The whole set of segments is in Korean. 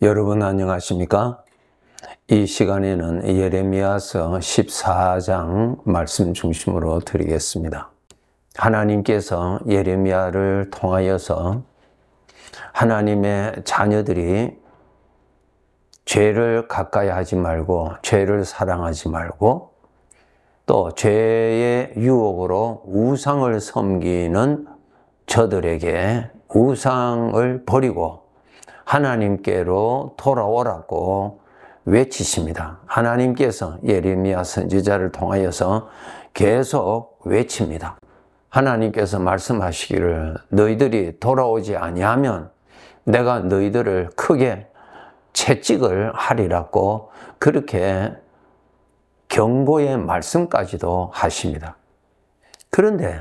여러분 안녕하십니까? 이 시간에는 예레미야서 14장 말씀 중심으로 드리겠습니다. 하나님께서 예레미야를 통하여서 하나님의 자녀들이 죄를 가까이 하지 말고 죄를 사랑하지 말고 또 죄의 유혹으로 우상을 섬기는 저들에게 우상을 버리고 하나님께로 돌아오라고 외치십니다. 하나님께서 예레미야 선지자를 통하여서 계속 외칩니다. 하나님께서 말씀하시기를 너희들이 돌아오지 아니하면 내가 너희들을 크게 채찍을 하리라고 그렇게 경고의 말씀까지도 하십니다. 그런데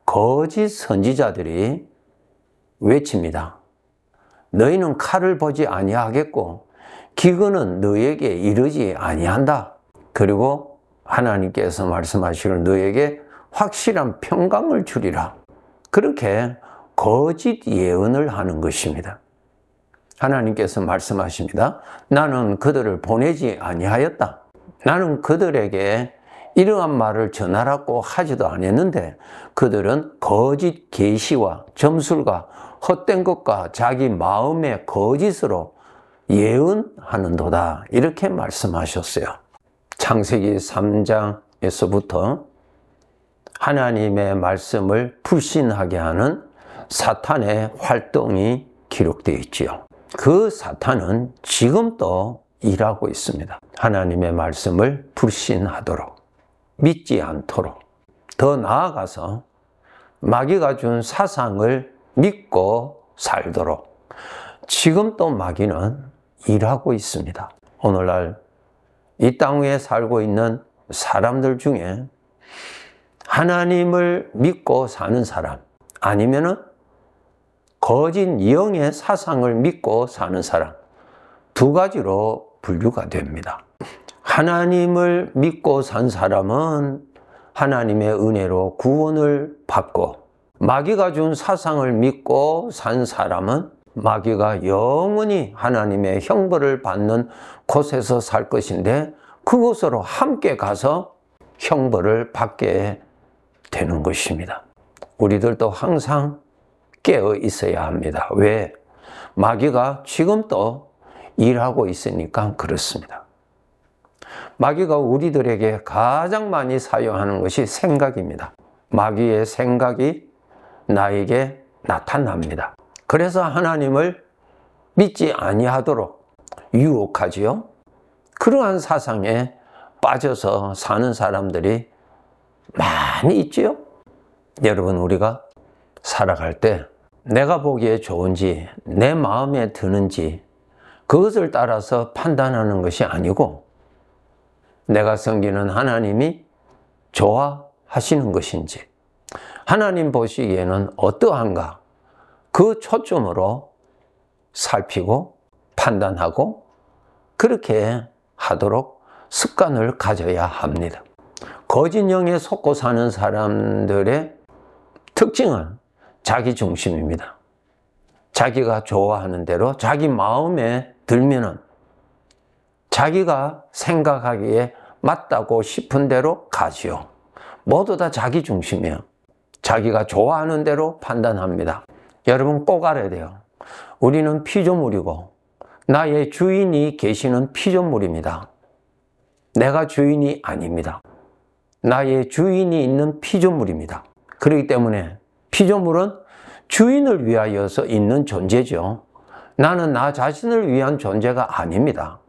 거짓 선지자들이 외칩니다. 너희는 칼을 보지 아니하겠고 기근은 너희에게 이르지 아니한다. 그리고 하나님께서 말씀하시기를 너희에게 확실한 평강을 주리라. 그렇게 거짓 예언을 하는 것입니다. 하나님께서 말씀하십니다. 나는 그들을 보내지 아니하였다. 나는 그들에게 이러한 말을 전하라고 하지도 않았는데 그들은 거짓 계시와 점술과 헛된 것과 자기 마음의 거짓으로 예언하는도다. 이렇게 말씀하셨어요. 창세기 3장에서부터 하나님의 말씀을 불신하게 하는 사탄의 활동이 기록되어 있지요. 그 사탄은 지금도 일하고 있습니다. 하나님의 말씀을 불신하도록, 믿지 않도록, 더 나아가서 마귀가 준 사상을 믿고 살도록 지금도 마귀는 일하고 있습니다. 오늘날 이 땅 위에 살고 있는 사람들 중에 하나님을 믿고 사는 사람 아니면은 거짓 영의 사상을 믿고 사는 사람 두 가지로 분류가 됩니다. 하나님을 믿고 산 사람은 하나님의 은혜로 구원을 받고 마귀가 준 사상을 믿고 산 사람은 마귀가 영원히 하나님의 형벌을 받는 곳에서 살 것인데 그곳으로 함께 가서 형벌을 받게 되는 것입니다. 우리들도 항상 깨어 있어야 합니다. 왜? 마귀가 지금도 일하고 있으니까 그렇습니다. 마귀가 우리들에게 가장 많이 사용하는 것이 생각입니다. 마귀의 생각이 나에게 나타납니다. 그래서 하나님을 믿지 아니하도록 유혹하지요. 그러한 사상에 빠져서 사는 사람들이 많이 있지요. 여러분, 우리가 살아갈 때 내가 보기에 좋은지 내 마음에 드는지 그것을 따라서 판단하는 것이 아니고 내가 섬기는 하나님이 좋아하시는 것인지 하나님 보시기에는 어떠한가 그 초점으로 살피고 판단하고 그렇게 하도록 습관을 가져야 합니다. 거짓 영에 속고 사는 사람들의 특징은 자기 중심입니다. 자기가 좋아하는 대로 자기 마음에 들면은 자기가 생각하기에 맞다고 싶은 대로 가지요. 모두 다 자기 중심이에요. 자기가 좋아하는 대로 판단합니다. 여러분 꼭 알아야 돼요. 우리는 피조물이고 나의 주인이 계시는 피조물입니다. 내가 주인이 아닙니다. 나의 주인이 있는 피조물입니다. 그렇기 때문에 피조물은 주인을 위하여서 있는 존재죠. 나는 나 자신을 위한 존재가 아닙니다.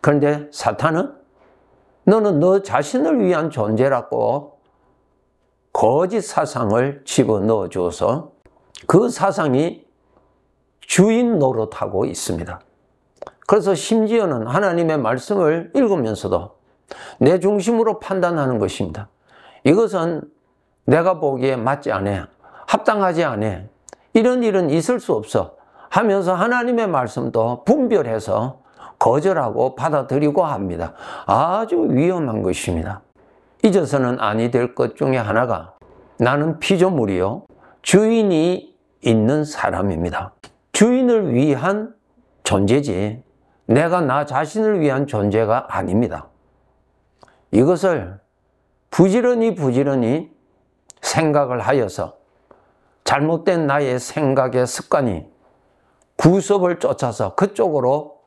그런데 사탄은 너는 너 자신을 위한 존재라고 거짓 사상을 집어넣어 줘서 그 사상이 주인 노릇하고 있습니다. 그래서 심지어는 하나님의 말씀을 읽으면서도 내 중심으로 판단하는 것입니다. 이것은 내가 보기에 맞지 않아. 합당하지 않아. 이런 일은 있을 수 없어. 하면서 하나님의 말씀도 분별해서 거절하고 받아들이고 합니다. 아주 위험한 것입니다. 잊어서는 아니 될 것 중에 하나가 나는 피조물이요 주인이 있는 사람입니다. 주인을 위한 존재지 내가 나 자신을 위한 존재가 아닙니다. 이것을 부지런히 생각을 하여서 잘못된 나의 생각의 습관이 구섭을 쫓아서 그쪽으로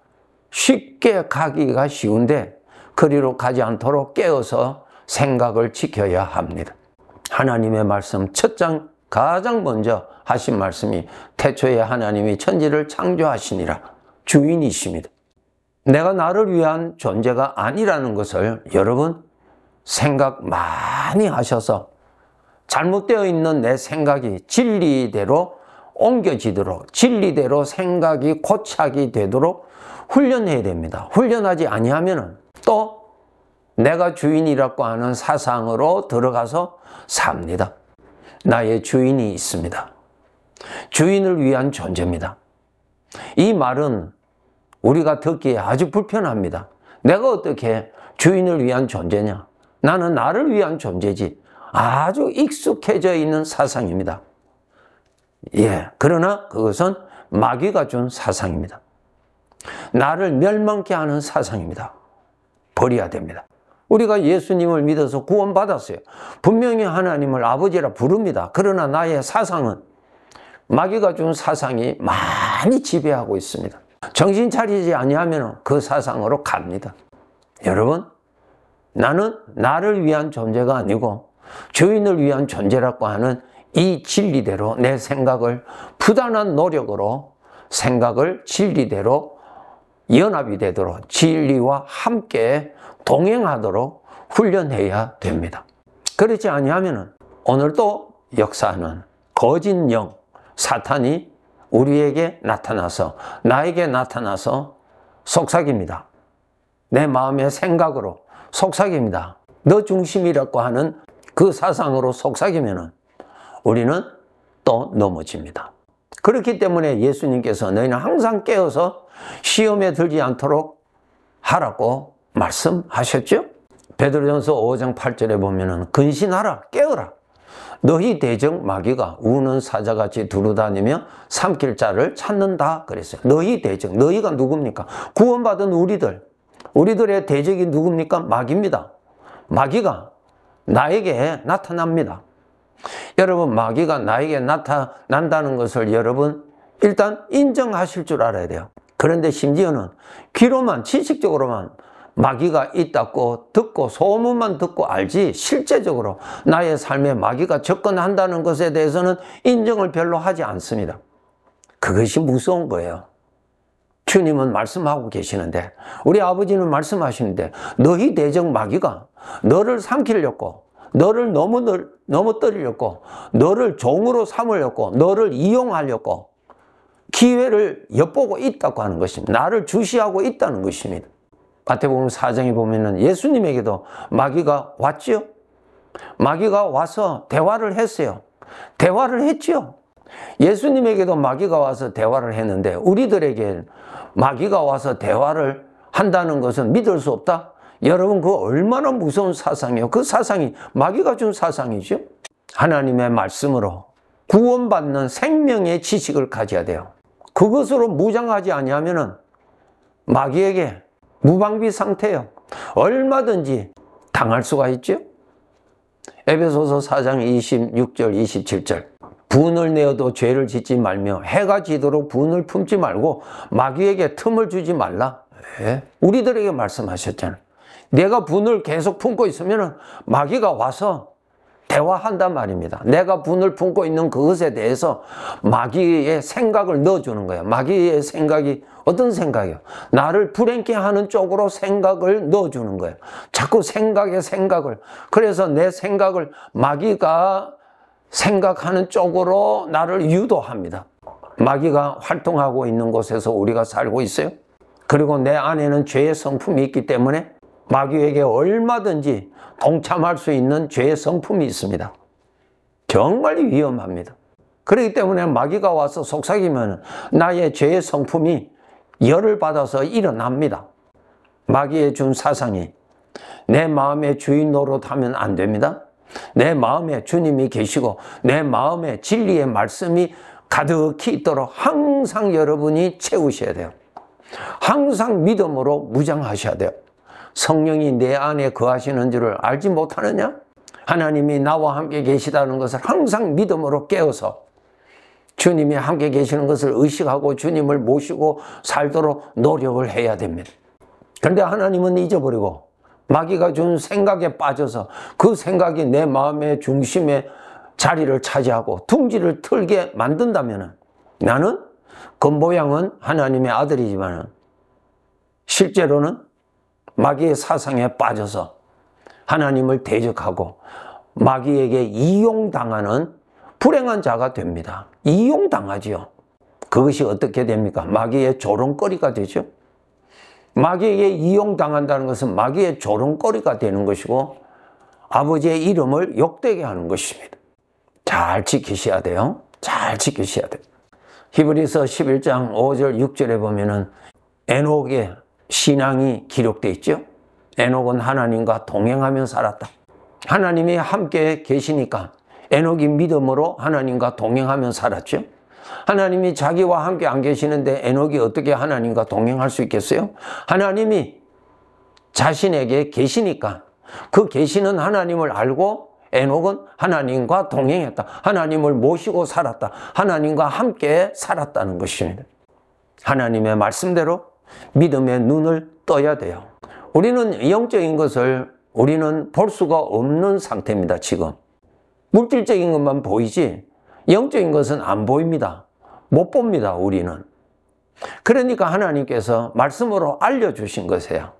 쉽게 가기가 쉬운데 그리로 가지 않도록 깨어서 생각을 지켜야 합니다. 하나님의 말씀 첫 장 가장 먼저 하신 말씀이 태초에 하나님이 천지를 창조하시니라 주인이십니다. 내가 나를 위한 존재가 아니라는 것을 여러분 생각 많이 하셔서 잘못되어 있는 내 생각이 진리대로 옮겨지도록 진리대로 생각이 고착이 되도록 훈련해야 됩니다. 훈련하지 아니하면 또 내가 주인이라고 하는 사상으로 들어가서 삽니다. 나의 주인이 있습니다. 주인을 위한 존재입니다. 이 말은 우리가 듣기에 아주 불편합니다. 내가 어떻게 주인을 위한 존재냐? 나는 나를 위한 존재지. 아주 익숙해져 있는 사상입니다. 그러나 그것은 마귀가 준 사상입니다. 나를 멸망케 하는 사상입니다. 버려야 됩니다. 우리가 예수님을 믿어서 구원받았어요. 분명히 하나님을 아버지라 부릅니다. 그러나 나의 사상은 마귀가 준 사상이 많이 지배하고 있습니다. 정신 차리지 아니하면 그 사상으로 갑니다. 여러분, 나는 나를 위한 존재가 아니고 주인을 위한 존재라고 하는 이 진리대로 내 생각을 부단한 노력으로 생각을 진리대로 연합이 되도록 진리와 함께 동행하도록 훈련해야 됩니다. 그렇지 아니하면 오늘도 역사하는 거짓 영 사탄이 우리에게 나타나서 나에게 나타나서 속삭입니다. 내 마음의 생각으로 속삭입니다. 너 중심이라고 하는 그 사상으로 속삭이면 우리는 또 넘어집니다. 그렇기 때문에 예수님께서 너희는 항상 깨어서 시험에 들지 않도록 하라고 말씀하셨죠? 베드로전서 5장 8절에 보면은 근신하라 깨어라 너희 대적 마귀가 우는 사자같이 두루다니며 삼킬 자를 찾는다 그랬어요. 너희 대적, 너희가 누굽니까? 구원받은 우리들의 대적이 누굽니까? 마귀입니다. 마귀가 나에게 나타납니다. 여러분, 마귀가 나에게 나타난다는 것을 여러분 일단 인정하실 줄 알아야 돼요. 그런데 심지어는 귀로만 지식적으로만 마귀가 있다고 듣고 소문만 듣고 알지 실제적으로 나의 삶에 마귀가 접근한다는 것에 대해서는 인정을 별로 하지 않습니다. 그것이 무서운 거예요. 주님은 말씀하고 계시는데 우리 아버지는 말씀하시는데 너희 대적 마귀가 너를 삼키려고 너를 넘어뜨리려고 너를 종으로 삼으려고 너를 이용하려고 기회를 엿보고 있다고 하는 것입니다. 나를 주시하고 있다는 것입니다. 마태복음 4장에 보면은 예수님에게도 마귀가 왔지요. 마귀가 와서 대화를 했어요. 대화를 했지요. 예수님에게도 마귀가 와서 대화를 했는데 우리들에게 마귀가 와서 대화를 한다는 것은 믿을 수 없다? 여러분, 그거 얼마나 무서운 사상이에요. 그 사상이 마귀가 준 사상이죠. 하나님의 말씀으로 구원받는 생명의 지식을 가져야 돼요. 그것으로 무장하지 아니하면은 마귀에게 무방비 상태예요. 얼마든지 당할 수가 있죠. 에베소서 4장 26절 27절 분을 내어도 죄를 짓지 말며 해가 지도록 분을 품지 말고 마귀에게 틈을 주지 말라. 우리들에게 말씀하셨잖아요. 내가 분을 계속 품고 있으면 마귀가 와서 대화한단 말입니다. 내가 분을 품고 있는 그것에 대해서 마귀의 생각을 넣어주는 거예요. 마귀의 생각이 어떤 생각이에요? 나를 불행케 하는 쪽으로 생각을 넣어주는 거예요. 자꾸 생각에 생각을. 그래서 내 생각을 마귀가 생각하는 쪽으로 나를 유도합니다. 마귀가 활동하고 있는 곳에서 우리가 살고 있어요. 그리고 내 안에는 죄의 성품이 있기 때문에 마귀에게 얼마든지 동참할 수 있는 죄의 성품이 있습니다. 정말 위험합니다. 그렇기 때문에 마귀가 와서 속삭이면 나의 죄의 성품이 열을 받아서 일어납니다. 마귀의 준 사상이 내 마음의 주인 노릇하면 안 됩니다. 내 마음에 주님이 계시고 내 마음에 진리의 말씀이 가득히 있도록 항상 여러분이 채우셔야 돼요. 항상 믿음으로 무장하셔야 돼요. 성령이 내 안에 거하시는 줄을 알지 못하느냐? 하나님이 나와 함께 계시다는 것을 항상 믿음으로 깨어서 주님이 함께 계시는 것을 의식하고 주님을 모시고 살도록 노력을 해야 됩니다. 그런데 하나님은 잊어버리고 마귀가 준 생각에 빠져서 그 생각이 내 마음의 중심에 자리를 차지하고 둥지를 틀게 만든다면 나는 겉모양은 하나님의 아들이지만 실제로는 마귀의 사상에 빠져서 하나님을 대적하고 마귀에게 이용당하는 불행한 자가 됩니다. 이용당하지요. 그것이 어떻게 됩니까? 마귀의 조롱거리가 되죠. 마귀에게 이용당한다는 것은 마귀의 조롱거리가 되는 것이고 아버지의 이름을 욕되게 하는 것입니다. 잘 지키셔야 돼요. 잘 지키셔야 돼요. 히브리서 11장 5절 6절에 보면은 에녹의 신앙이 기록되어 있죠. 에녹은 하나님과 동행하며 살았다. 하나님이 함께 계시니까 에녹이 믿음으로 하나님과 동행하며 살았죠. 하나님이 자기와 함께 안 계시는데 에녹이 어떻게 하나님과 동행할 수 있겠어요? 하나님이 자신에게 계시니까 그 계시는 하나님을 알고 에녹은 하나님과 동행했다. 하나님을 모시고 살았다. 하나님과 함께 살았다는 것입니다. 하나님의 말씀대로 믿음의 눈을 떠야 돼요. 우리는 영적인 것을 우리는 볼 수가 없는 상태입니다. 지금 물질적인 것만 보이지 영적인 것은 안 보입니다. 못 봅니다. 우리는. 그러니까 하나님께서 말씀으로 알려주신 것이에요.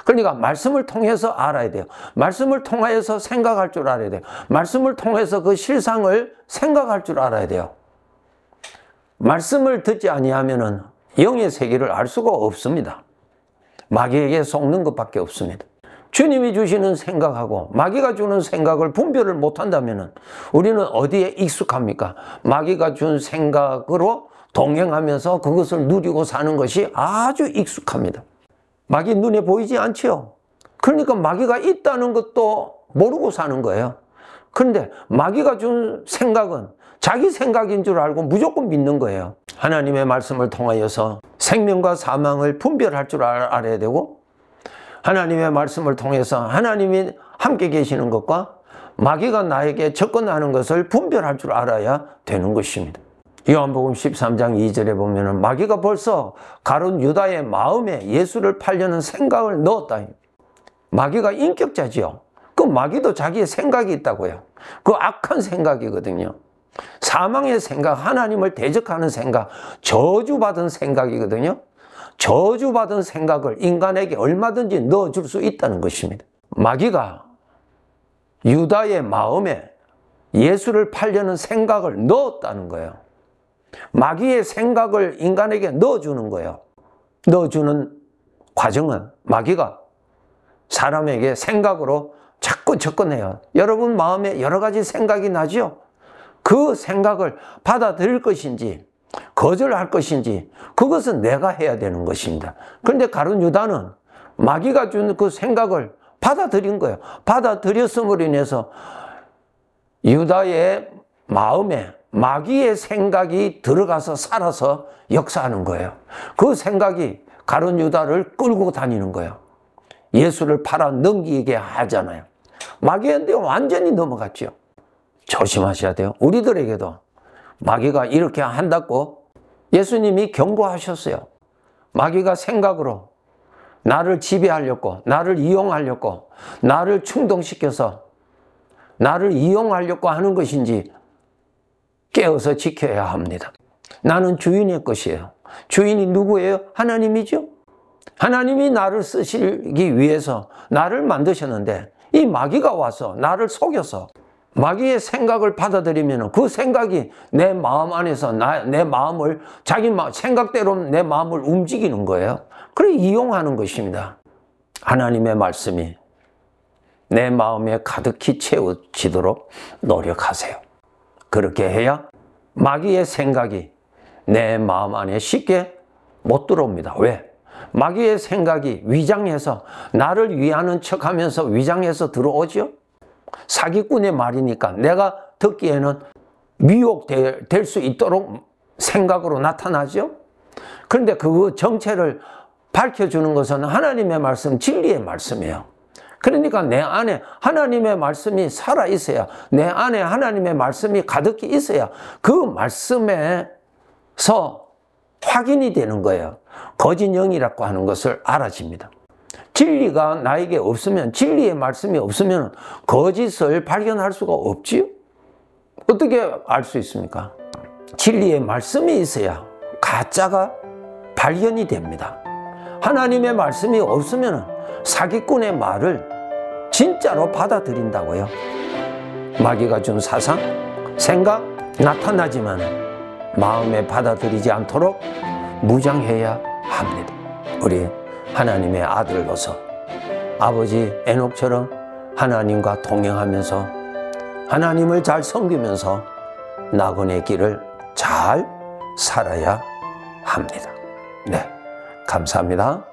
그러니까 말씀을 통해서 알아야 돼요. 말씀을 통하여서 생각할 줄 알아야 돼요. 말씀을 통해서 그 실상을 생각할 줄 알아야 돼요. 말씀을 듣지 아니하면은 영의 세계를 알 수가 없습니다. 마귀에게 속는 것밖에 없습니다. 주님이 주시는 생각하고 마귀가 주는 생각을 분별을 못한다면 우리는 어디에 익숙합니까? 마귀가 준 생각으로 동행하면서 그것을 누리고 사는 것이 아주 익숙합니다. 마귀 눈에 보이지 않지요? 그러니까 마귀가 있다는 것도 모르고 사는 거예요. 그런데 마귀가 준 생각은 자기 생각인 줄 알고 무조건 믿는 거예요. 하나님의 말씀을 통하여서 생명과 사망을 분별할 줄 알아야 되고 하나님의 말씀을 통해서 하나님이 함께 계시는 것과 마귀가 나에게 접근하는 것을 분별할 줄 알아야 되는 것입니다. 요한복음 13장 2절에 보면 마귀가 벌써 가룟 유다의 마음에 예수를 팔려는 생각을 넣었다. 마귀가 인격자지요. 그 마귀도 자기의 생각이 있다고요. 그 악한 생각이거든요. 사망의 생각, 하나님을 대적하는 생각, 저주받은 생각이거든요. 저주받은 생각을 인간에게 얼마든지 넣어줄 수 있다는 것입니다. 마귀가 유다의 마음에 예수를 팔려는 생각을 넣었다는 거예요. 마귀의 생각을 인간에게 넣어주는 거예요. 넣어주는 과정은 마귀가 사람에게 생각으로 자꾸 접근해요. 여러분 마음에 여러 가지 생각이 나죠? 그 생각을 받아들일 것인지 거절할 것인지 그것은 내가 해야 되는 것입니다. 그런데 가룟 유다는 마귀가 준 그 생각을 받아들인 거예요. 받아들였음으로 인해서 유다의 마음에 마귀의 생각이 들어가서 살아서 역사하는 거예요. 그 생각이 가룟 유다를 끌고 다니는 거예요. 예수를 팔아 넘기게 하잖아요. 마귀한테 완전히 넘어갔죠. 조심하셔야 돼요. 우리들에게도 마귀가 이렇게 한다고 예수님이 경고하셨어요. 마귀가 생각으로 나를 지배하려고, 나를 이용하려고, 나를 충동시켜서 나를 이용하려고 하는 것인지 깨어서 지켜야 합니다. 나는 주인의 것이에요. 주인이 누구예요? 하나님이죠. 하나님이 나를 쓰시기 위해서 나를 만드셨는데 이 마귀가 와서 나를 속여서 마귀의 생각을 받아들이면 그 생각이 내 마음 안에서 내 마음을 자기 생각대로 내 마음을 움직이는 거예요. 그래 이용하는 것입니다. 하나님의 말씀이 내 마음에 가득히 채워지도록 노력하세요. 그렇게 해야 마귀의 생각이 내 마음 안에 쉽게 못 들어옵니다. 왜? 마귀의 생각이 위장해서 나를 위하는 척하면서 위장해서 들어오죠. 사기꾼의 말이니까 내가 듣기에는 미혹될 수 있도록 생각으로 나타나죠. 그런데 그 정체를 밝혀주는 것은 하나님의 말씀, 진리의 말씀이에요. 그러니까 내 안에 하나님의 말씀이 살아있어야, 내 안에 하나님의 말씀이 가득히 있어야 그 말씀에서 확인이 되는 거예요. 거짓 영이라고 하는 것을 알아집니다. 진리가 나에게 없으면, 진리의 말씀이 없으면 거짓을 발견할 수가 없지요? 어떻게 알 수 있습니까? 진리의 말씀이 있어야 가짜가 발견이 됩니다. 하나님의 말씀이 없으면 사기꾼의 말을 진짜로 받아들인다고요. 마귀가 준 사상, 생각 나타나지만 마음에 받아들이지 않도록 무장해야 합니다. 우리 하나님의 아들로서 아버지 에녹처럼 하나님과 동행하면서 하나님을 잘 섬기면서 낙원의 길을 잘 살아야 합니다. 네, 감사합니다.